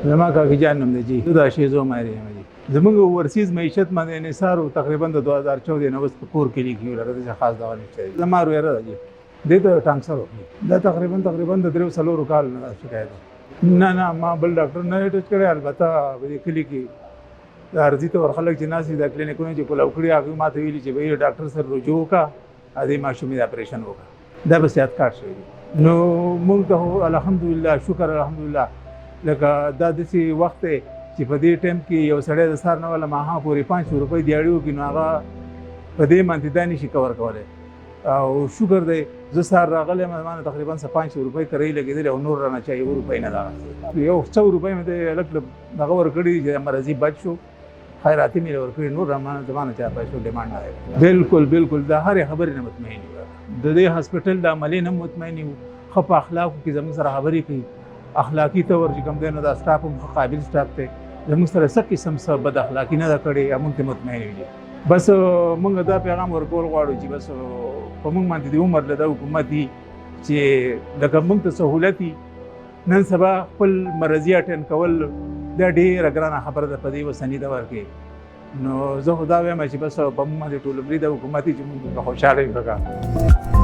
زما کاکي جان نوم دی جی دا شی زو مې دی زمونږ ورسیز معیشت باندې انحصار تقریبا د 2014 نه وس په کور کې لیکي ولر خاص دا نشته زما رویره دی د ته ټانکسر وکړي دا تقریبا د 3 کال نه شکایت نه ما بل ډاکټر نه ټچ کړی البته په کلی کې ارزي ته ورخلک چې ناسي د کلینیکونو چې کولاو کړی هغه ماته ویلي چې به ډاکټر سره رجوع وکړه ا دې ماشومې اپریشن وکړه دا به سیات کار شي نو موږ ته الحمدلله شکر الحمدلله لکه دا داسې وخت چې په دې ټایم کې یو سړی د سار نه ولا ماها پورې 500 روپۍ دیاړو کې نو هغه په دې باندې دا نشي کور کولای او شکر دی زه سار راغلی ما تقریبا 500 روپۍ کرای لګېدل او نور رانه چا 1 روپۍ نه دا یو 100 روپۍ مې لکه دغه ورکړي چې مرضی بچ شو خیراتي مې ورکړي نور رمانه زمانه چا پیسو ډیمانډ نه بالکل دا هر خبرې نه مطمئن یو د دې هسپټل د عملي نه مطمئن یو خپ اخلاق کې زموږ سره خبرې کوي اخلاقی تور چې کوم دینه دا سټاف هم قابل سټاف ته زموږ سره څه قسم څه بد اخلاقی نه کړي موږ ته مطمئن یو بس موږ دا پیغام ورکول غواړو چې بس په موږ باندې د عمر له حکومت چې لکه موږ ته سہولتي نن سبا خپل مرضی اټین کول دا ډېره ګرانه خبره ده په دې وسنۍ دور کې نو زه خو دا وایم چې بس په موږ باندې ټول برید حکومتي چې موږ خوشاله یو